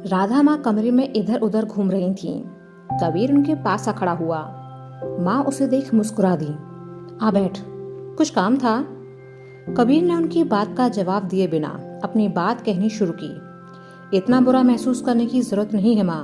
राधा माँ कमरे में इधर उधर घूम रही थीं। कबीर उनके पास आ खड़ा हुआ। माँ उसे देख मुस्कुरा दी। आ बैठ, कुछ काम था? कबीर ने उनकी बात का जवाब दिए बिना अपनी बात कहनी शुरू की। इतना बुरा महसूस करने की जरूरत नहीं है माँ।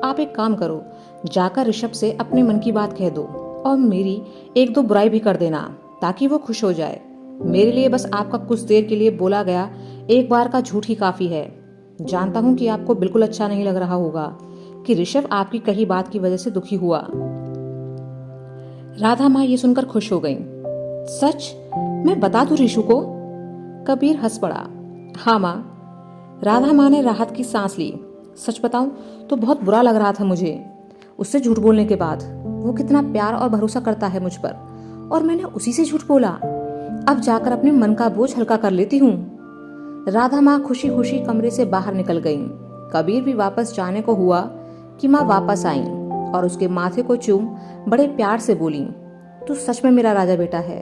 आप एक काम करो, जाकर ऋषभ से अपने मन की बात कह दो और मेरी एक दो बुराई भी कर देना ताकि वो खुश हो जाए। मेरे लिए बस आपका कुछ देर के लिए बोला गया एक बार का झूठ ही काफी है। जानता हूं कि आपको बिल्कुल अच्छा नहीं लग रहा होगा कि ऋषभ आपकी कही बात की वजह से दुखी हुआ। राधा माँ ये सुनकर खुश हो गईं। सच? मैं बता दूं ऋषु को? कबीर हंस पड़ा। हाँ माँ। राधा माँ ने राहत की सांस ली। सच बताऊं तो बहुत बुरा लग रहा था मुझे। उससे झूठ बोलने के बाद वो कितना प्यार और भरोसा करता है मुझ पर, और मैंने उसी से झूठ बोला। अब जाकर अपने मन का बोझ हल्का कर लेती हूँ। राधा माँ खुशी खुशी कमरे से बाहर निकल गईं। कबीर भी वापस जाने को हुआ कि माँ वापस आईं और उसके माथे को चूम बड़े प्यार से बोली, तू सच में मेरा राजा बेटा है।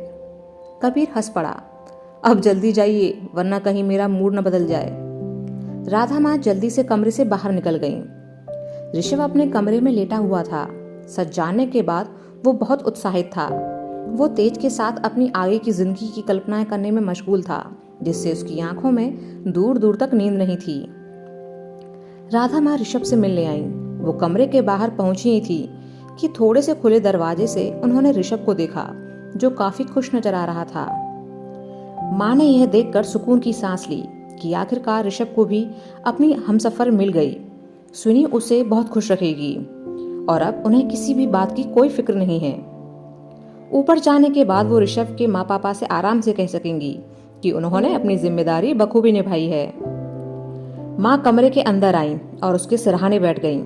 कबीर हंस पड़ा। अब जल्दी जाइए वरना कहीं मेरा मूड न बदल जाए। राधा माँ जल्दी से कमरे से बाहर निकल गईं। ऋषभ अपने कमरे में लेटा हुआ था। सच जानने के बाद वो बहुत उत्साहित था। वो तेज के साथ अपनी आगे की जिंदगी की कल्पनाएं करने में मशगूल था, जिससे उसकी आंखों में दूर दूर तक नींद नहीं थी। राधा माँ ऋषभ से मिलने आईं। वो कमरे के बाहर पहुंची ही थी कि थोड़े से खुले दरवाजे से उन्होंने ऋषभ को देखा, जो काफी खुश नजर आ रहा था। माँ ने यह देखकर सुकून की सांस ली कि आखिरकार ऋषभ को भी अपनी हमसफर मिल गई। सुनी उसे बहुत खुश रखेगी और अब उन्हें किसी भी बात की कोई फिक्र नहीं है। ऊपर जाने के बाद वो ऋषभ के माँ पापा से आराम से कह सकेंगी कि उन्होंने अपनी जिम्मेदारी बखूबी निभाई है। माँ कमरे के अंदर आईं और उसके सिरहाने बैठ गईं।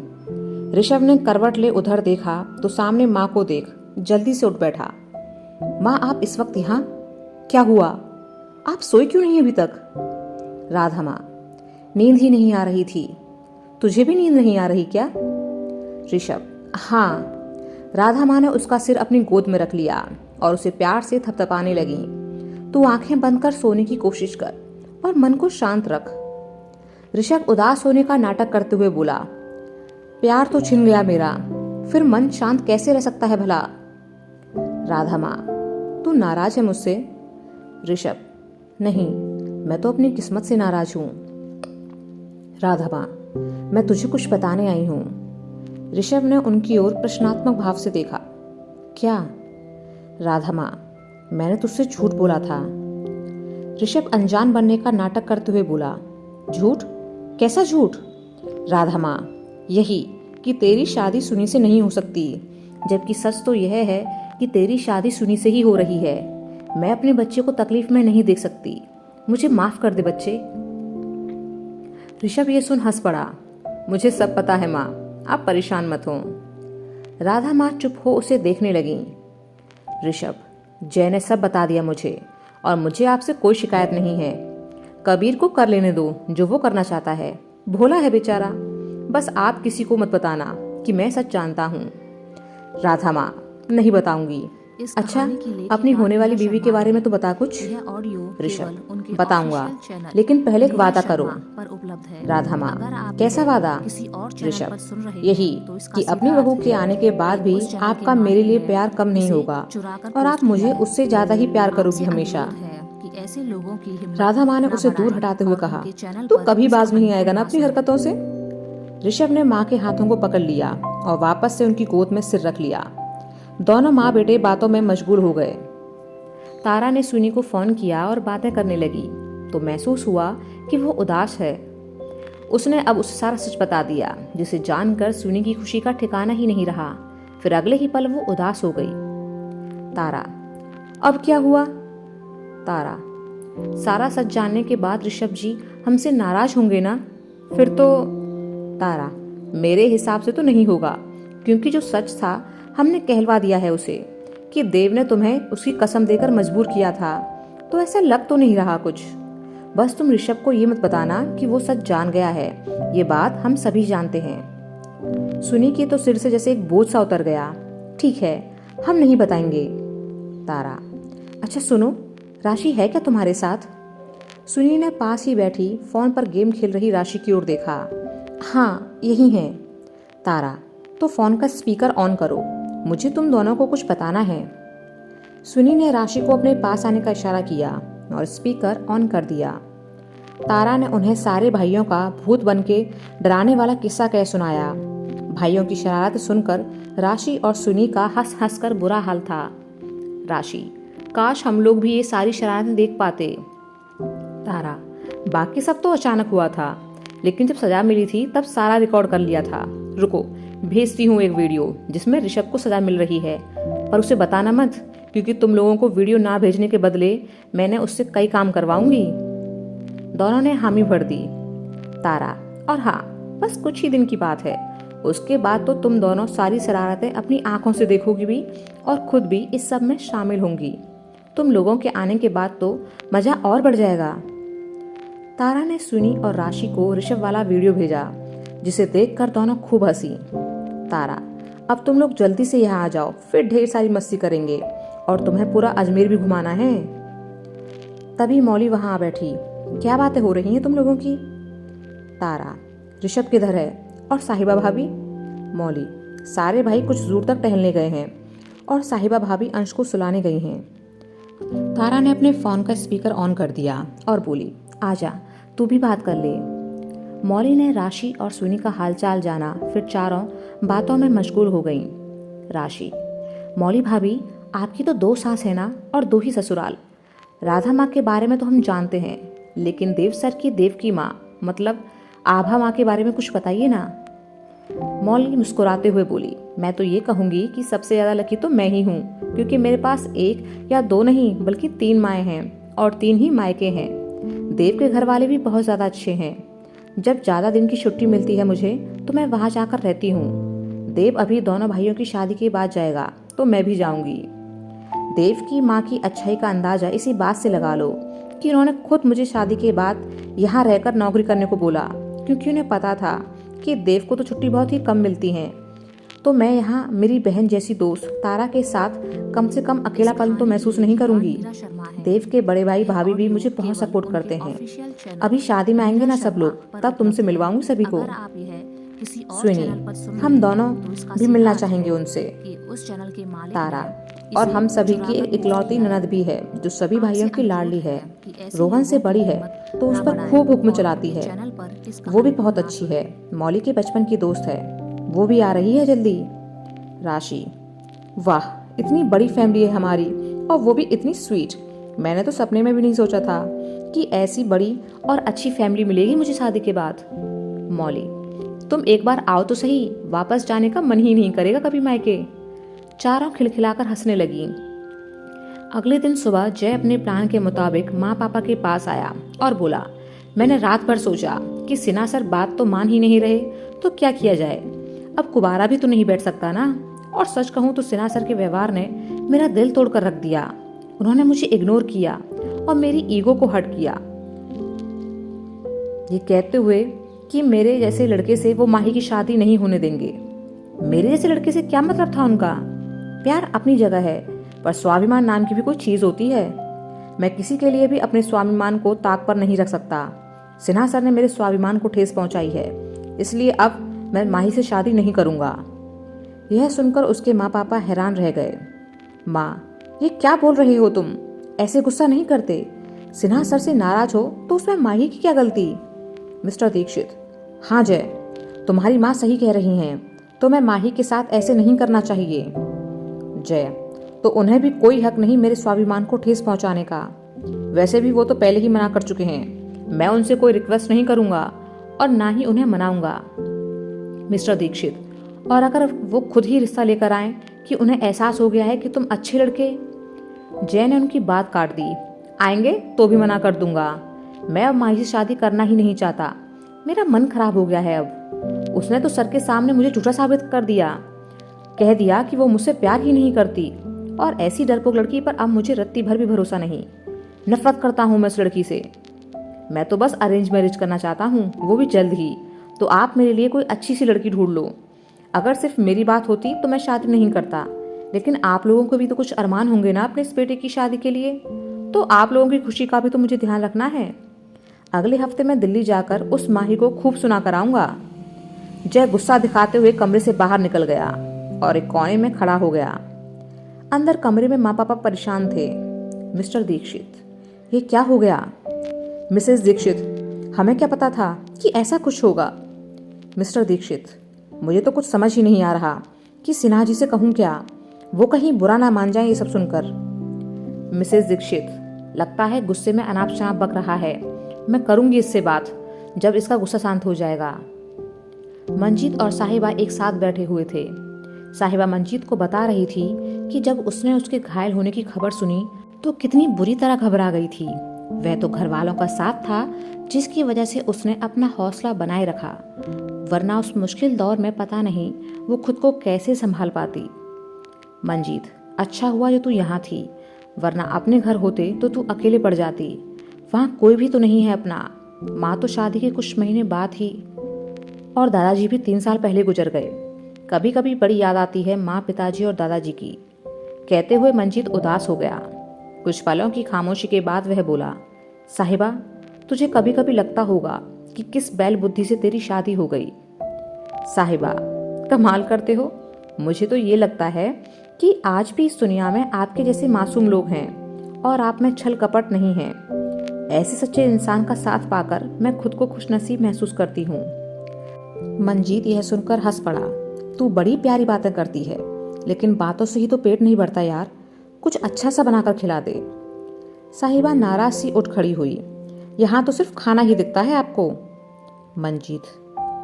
ऋषभ ने करवट ले उधर देखा तो सामने माँ को देख जल्दी से उठ बैठा। माँ, आप इस वक्त यहाँ? क्या हुआ? आप सोई क्यों नहीं अभी तक? राधा माँ, नींद ही नहीं आ रही थी। तुझे भी नींद नहीं आ रही क्या? ऋषभ, हाँ। राधा माँ ने उसका सिर अपनी गोद में रख लिया और उसे प्यार से थपथपाने लगी। तू आंखें बंद कर सोने की कोशिश कर और मन को शांत रख। ऋषभ उदास होने का नाटक करते हुए बोला, प्यार तो छिन गया मेरा, फिर मन शांत कैसे रह सकता है भला? राधा माँ, तू नाराज है मुझसे? ऋषभ, नहीं, मैं तो अपनी किस्मत से नाराज हूं। राधा माँ, मैं तुझे कुछ बताने आई हूं। ऋषभ ने उनकी ओर प्रश्नात्मक भाव से देखा। क्या? राधा माँ, मैंने तुझसे झूठ बोला था। ऋषभ अनजान बनने का नाटक करते हुए बोला, झूठ? कैसा झूठ? राधा माँ, यही कि तेरी शादी सुनी से नहीं हो सकती, जबकि सच तो यह है कि तेरी शादी सुनी से ही हो रही है। मैं अपने बच्चे को तकलीफ में नहीं देख सकती। मुझे माफ कर दे बच्चे। ऋषभ ये सुन हंस पड़ा। मुझे सब पता है माँ, आप परेशान मत हो। राधा माँ चुप हो उसे देखने लगी। ऋषभ, जय ने सब बता दिया मुझे, और मुझे आपसे कोई शिकायत नहीं है। कबीर को कर लेने दो जो वो करना चाहता है। भोला है बेचारा। बस आप किसी को मत बताना कि मैं सच जानता हूँ। राधा माँ, नहीं बताऊंगी। अच्छा, अपनी होने वाली बीवी के बारे में तो बता कुछ। ऋषभ, बताऊंगा, लेकिन पहले एक वादा करो। राधा माँ, कैसा वादा? ऋषभ, यही कि अपनी बहू के आने के बाद भी आपका मेरे लिए प्यार कम नहीं होगा और आप मुझे उससे ज्यादा ही प्यार करोगी हमेशा। राधा माँ ने उसे दूर हटाते हुए कहा, तू कभी बाज नहीं आएगा ना अपनी हरकतों से। ऋषभ ने माँ के हाथों को पकड़ लिया और वापस से उनकी गोद में सिर रख लिया। दोनों माँ बेटे बातों में मशगूल हो गए। तारा ने सुनी को फोन किया और बातें करने लगी तो महसूस हुआ कि वो उदास है। उसने अब उसे सारा सच बता दिया, जिसे जानकर सुनी की खुशी का ठिकाना ही नहीं रहा। फिर अगले ही पल वो उदास हो गई। तारा, अब क्या हुआ? तारा, सारा सच जानने के बाद ऋषभ जी हमसे नाराज होंगे ना? फिर तो। तारा, मेरे हिसाब से तो नहीं होगा, क्योंकि जो सच था हमने कहलवा दिया है उसे कि देव ने तुम्हें उसकी कसम देकर मजबूर किया था, तो ऐसा लग तो नहीं रहा कुछ। बस तुम ऋषभ को ये मत बताना कि वो सच जान गया है। ये बात हम सभी जानते हैं। सुनी के तो सिर से जैसे एक बोझ सा उतर गया। ठीक है, हम नहीं बताएंगे। तारा, अच्छा सुनो, राशि है क्या तुम्हारे साथ? सुनी ने पास ही बैठी फोन पर गेम खेल रही राशि की ओर देखा। हाँ यही है। तारा, तो फ़ोन का स्पीकर ऑन करो, मुझे तुम दोनों को कुछ बताना है। सुनी ने राशि को अपने पास आने का इशारा किया और स्पीकर ऑन कर दिया। तारा ने उन्हें सारे भाइयों का भूत बन के डराने वाला किस्सा कह सुनाया। भाइयों की शरारत सुनकर राशि और सुनी का हंस हंस कर बुरा हाल था। राशि, काश हम लोग भी ये सारी शरारतें देख पाते। तारा, बाकी सब तो अचानक हुआ था, लेकिन जब सजा मिली थी तब सारा रिकॉर्ड कर लिया था। रुको, भेजती हूँ एक वीडियो जिसमें ऋषभ को सजा मिल रही है, पर उसे बताना मत, क्योंकि तुम लोगों को वीडियो ना भेजने के बदले मैंने उससे कई काम करवाऊंगी। दोनों ने हामी भर दी। तारा, और हाँ, बस कुछ ही दिन की बात है, उसके बाद तो तुम दोनों सारी शरारतें अपनी आंखों से देखोगी भी और खुद भी इस सब में शामिल होंगी। तुम लोगों के आने के बाद तो मजा और बढ़ जाएगा। तारा ने सुनी और राशि को ऋषभ वाला वीडियो भेजा, जिसे देखकर दोनों खूब हंसी। तारा, अब तुम लोग जल्दी से यहाँ आ जाओ, फिर ढेर सारी मस्ती करेंगे और तुम्हें पूरा अजमेर भी घुमाना है। तभी मौली वहां आ बैठी। क्या बातें हो रही हैं तुम लोगों की? तारा, ऋषभ किधर है और साहिबा भाभी? मौली, सारे भाई कुछ दूर तक टहलने गए हैं और साहिबा भाभी अंश को सुलाने गई हैं। तारा ने अपने फोन का स्पीकर ऑन कर दिया और बोली, आजा तू भी बात कर ले। मौली ने राशि और सुनी का हालचाल जाना, फिर चारों बातों में मशगूल हो गईं। राशि, मौली भाभी, आपकी तो 2 सास है ना और 2 ही ससुराल। राधा माँ के बारे में तो हम जानते हैं, लेकिन देव सर की देव की माँ मतलब आभा माँ के बारे में कुछ बताइए ना। मौली मुस्कुराते हुए बोली, मैं तो ये कहूँगी कि सबसे ज़्यादा लकी तो मैं ही हूँ, क्योंकि मेरे पास 1 या 2 नहीं बल्कि 3 माएँ हैं और 3 ही मायके हैं। देव के घर वाले भी बहुत ज़्यादा अच्छे हैं। जब ज़्यादा दिन की छुट्टी मिलती है मुझे तो मैं वहाँ जाकर रहती हूँ। देव अभी दोनों भाइयों की शादी के बाद जाएगा तो मैं भी जाऊँगी। देव की माँ की अच्छाई का अंदाजा इसी बात से लगा लो कि उन्होंने खुद मुझे शादी के बाद यहाँ रहकर नौकरी करने को बोला, क्योंकि उन्हें पता था कि देव को तो छुट्टी बहुत ही कम मिलती है, तो मैं यहाँ मेरी बहन जैसी दोस्त तारा के साथ कम से कम अकेलापन तो महसूस नहीं करूंगी। देव के बड़े भाई भाभी भी मुझे बहुत सपोर्ट करते हैं। अभी शादी में आएंगे ना सब लोग, तब तुमसे मिलवाऊंगी सभी को। सुनी, हम दोनों भी मिलना चाहेंगे उनसे। तारा, और हम सभी की इकलौती ननद भी है जो सभी भाइयों की लाडली है। रोहन से बड़ी है तो उस पर खूब हुक्म चलाती है। वो भी बहुत अच्छी है, मौली के बचपन की दोस्त है, वो भी आ रही है जल्दी। राशि, वाह, इतनी बड़ी फैमिली है हमारी और वो भी इतनी स्वीट। मैंने तो सपने में भी नहीं सोचा था कि ऐसी बड़ी और अच्छी फैमिली मिलेगी मुझे शादी के बाद। मौली, तुम एक बार आओ तो सही, वापस जाने का मन ही नहीं करेगा कभी मायके। चारों खिलखिलाकर हंसने लगी। अगले दिन सुबह जय अपने प्लान के मुताबिक माँ पापा के पास आया और बोला, मैंने रात भर सोचा कि सिन्हा सर बात तो मान ही नहीं रहे, तो क्या किया जाए। अब कुबारा भी तो नहीं बैठ सकता ना। और सच कहूँ तो सिन्हा सर के व्यवहार ने मेरा दिल तोड़कर रख दिया। उन्होंने मुझे इग्नोर किया और मेरी ईगो को हर्ट किया, ये कहते हुए कि मेरे जैसे लड़के से वो माही की शादी नहीं होने देंगे। मेरे जैसे लड़के से क्या मतलब था उनका? प्यार अपनी जगह है, पर स्वाभिमान नाम की भी कोई चीज होती है। मैं किसी के लिए भी अपने स्वाभिमान को ताक पर नहीं रख सकता। सिन्हा सर ने मेरे स्वाभिमान को ठेस पहुंचाई है, इसलिए अब मैं माही से शादी नहीं करूंगा। यह सुनकर उसके माँ पापा हैरान रह गए। माँ, ये क्या बोल रहे हो तुम? ऐसे गुस्सा नहीं करते। सिन्हा सर से नाराज हो तो उसमें माही की क्या गलती? मिस्टर दीक्षित, हाँ जय, तुम्हारी माँ सही कह रही हैं, तो मैं माही के साथ ऐसे नहीं करना चाहिए। जय, तो उन्हें भी कोई हक नहीं मेरे स्वाभिमान को ठेस पहुंचाने का। वैसे भी वो तो पहले ही मना कर चुके हैं। मैं उनसे कोई रिक्वेस्ट नहीं करूंगा और ना ही उन्हें मनाऊंगा। मिस्टर दीक्षित, और अगर वो खुद ही रिश्ता लेकर आए कि उन्हें एहसास हो गया है कि तुम अच्छे लड़के। जय ने उनकी बात काट दी। आएंगे तो भी मना कर दूंगा। मैं अब माही से शादी करना ही नहीं चाहता। मेरा मन खराब हो गया है अब। उसने तो सर के सामने मुझे झूठा साबित कर दिया, कह दिया कि वो मुझसे प्यार ही नहीं करती, और ऐसी डरपोक लड़की पर अब मुझे रत्ती भर भी भरोसा नहीं। नफरत करता हूँ मैं उस लड़की से। मैं तो बस अरेंज मैरिज करना चाहता हूँ, वो भी जल्द ही। तो आप मेरे लिए कोई अच्छी सी लड़की ढूंढ लो। अगर सिर्फ मेरी बात होती तो मैं शादी नहीं करता, लेकिन आप लोगों को भी तो कुछ अरमान होंगे ना अपने इस बेटे की शादी के लिए, तो आप लोगों की खुशी का भी तो मुझे ध्यान रखना है। अगले हफ्ते मैं दिल्ली जाकर उस माही को खूब सुना कर आऊंगा। जय गुस्सा दिखाते हुए कमरे से बाहर निकल गया और एक कोने में खड़ा हो गया। अंदर कमरे में माँ पापा परेशान थे। मिस्टर दीक्षित, ये क्या हो गया? मिसेस दीक्षित, हमें क्या पता था कि ऐसा कुछ होगा। मिस्टर दीक्षित, मुझे तो कुछ समझ ही नहीं आ रहा कि सिन्हा जी से कहूँ क्या, वो कहीं बुरा ना मान जाए ये सब सुनकर। मिसेस दीक्षित, लगता है गुस्से में अनाप शनाप बक रहा है। मैं करूंगी इससे बात जब इसका गुस्सा शांत हो जाएगा। मंजीत और साहिबा एक साथ बैठे हुए थे। साहिबा मंजीत को बता रही थी कि जब उसने उसके घायल होने की खबर सुनी तो कितनी बुरी तरह घबरा गई थी। वह तो घर वालों का साथ था जिसकी वजह से उसने अपना हौसला बनाए रखा, वरना उस मुश्किल दौर में पता नहीं वो खुद को कैसे संभाल पाती। मंजीत, अच्छा हुआ जो तू यहाँ थी, वरना अपने घर होते तो तू अकेले पड़ जाती। वहाँ कोई भी तो नहीं है अपना। माँ तो शादी के कुछ महीने बाद ही, और दादाजी भी 3 साल पहले गुजर गए। कभी कभी बड़ी याद आती है माँ, पिताजी और दादाजी की। कहते हुए मंजीत उदास हो गया। कुछ पलों की खामोशी के बाद वह बोला, साहिबा, तुझे कभी कभी लगता होगा कि किस बैल बुद्धि से तेरी शादी हो गई। साहिबा, कमाल करते हो। मुझे तो ये लगता है कि आज भी इस दुनिया में आपके जैसे मासूम लोग हैं और आप में छल कपट नहीं है। ऐसे सच्चे इंसान का साथ पाकर मैं खुद को खुशनसीब महसूस करती हूँ। मंजीत यह सुनकर हंस पड़ा। तू बड़ी प्यारी बातें करती है, लेकिन बातों से ही तो पेट नहीं भरता यार। कुछ अच्छा सा बनाकर खिला दे। साहिबा नाराज सी उठ खड़ी हुई। यहाँ तो सिर्फ खाना ही दिखता है आपको। मंजीत,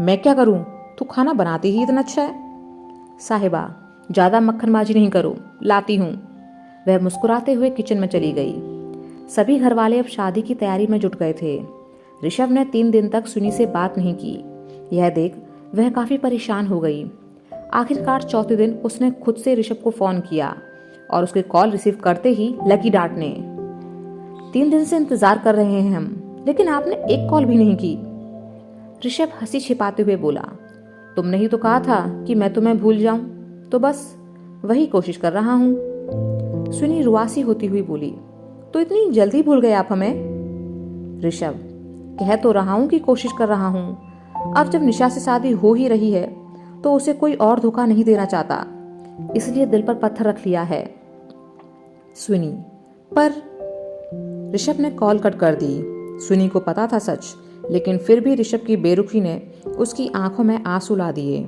मैं क्या करूँ, तू खाना बनाती ही इतना अच्छा है। साहिबा, ज्यादा मक्खनबाजी नहीं करो, लाती हूँ। वह मुस्कुराते हुए किचन में चली गई। सभी घरवाले अब शादी की तैयारी में जुट गए थे। ऋषभ ने 3 दिन तक सुनी से बात नहीं की। यह देख वह काफी परेशान हो गई। आखिरकार चौथे दिन उसने खुद से ऋषभ को फोन किया और उसके कॉल रिसीव करते ही लगी डांटने, 3 दिन से इंतजार कर रहे हैं हम, लेकिन आपने एक कॉल भी नहीं की। ऋषभ हंसी छिपाते हुए बोला, तुमने ही तो कहा था कि मैं तुम्हें भूल जाऊं, तो बस वही कोशिश कर रहा हूं। सुनी रुआसी होती हुई बोली, तो इतनी जल्दी भूल गए आप हमें? ऋषभ, कह तो रहा हूं कि कोशिश कर रहा हूं। अब जब निशा से शादी हो ही रही है तो उसे कोई और धोखा नहीं देना चाहता, इसलिए दिल पर पत्थर रख लिया है। सुनी, पर ऋषभ ने कॉल कट कर दी। सुनी को पता था सच, लेकिन फिर भी ऋषभ की बेरुखी ने उसकी आंखों में आंसू ला दिए।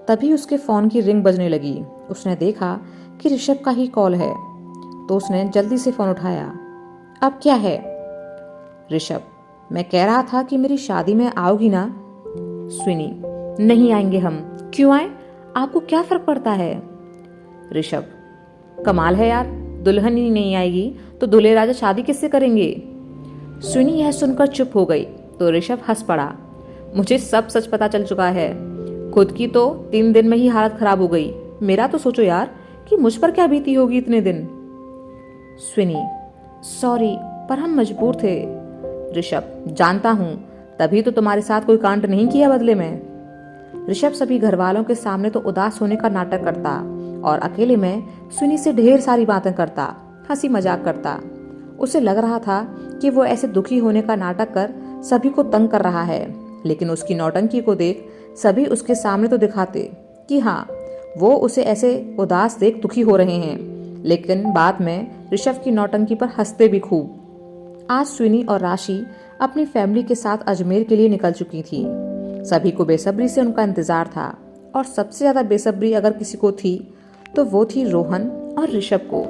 तभी उसके फोन की रिंग बजने लगी। उसने देखा कि ऋषभ का ही कॉल है, तो उसने जल्दी से फोन उठाया। अब क्या है? ऋषभ, मैं कह रहा था कि मेरी शादी में आओगी ना? सुनी, नहीं आएंगे हम। क्यों आए? आपको क्या फर्क पड़ता है? ऋषभ, कमाल है यार, दुल्हन ही नहीं आएगी तो दूल्हे राजा शादी किससे करेंगे? सुनी यह सुनकर चुप हो गई तो ऋषभ हंस पड़ा। मुझे सब सच पता चल चुका है। खुद की तो 3 दिन में ही हालत खराब हो गई, मेरा तो सोचो यार कि मुझ पर क्या बीती होगी इतने दिन। सुनी, सॉरी, पर हम मजबूर थे। ऋषभ, जानता हूं, तभी तो तुम्हारे साथ कोई कांड नहीं किया बदले में। ऋषभ सभी घर वालों के सामने तो उदास होने का नाटक करता और अकेले में सुनी से ढेर सारी बातें करता, हंसी मजाक करता। उसे लग रहा था कि वो ऐसे दुखी होने का नाटक कर सभी को तंग कर रहा है, लेकिन उसकी नौटंकी को देख सभी उसके सामने तो दिखाते कि हाँ, वो उसे ऐसे उदास देख दुखी हो रहे हैं, लेकिन बाद में ऋषभ की नौटंकी पर हंसते भी खूब। आज सुनी और राशि अपनी फैमिली के साथ अजमेर के लिए निकल चुकी थी। सभी को बेसब्री से उनका इंतजार था, और सबसे ज्यादा बेसब्री अगर किसी को थी तो वो थी रोहन और ऋषभ को।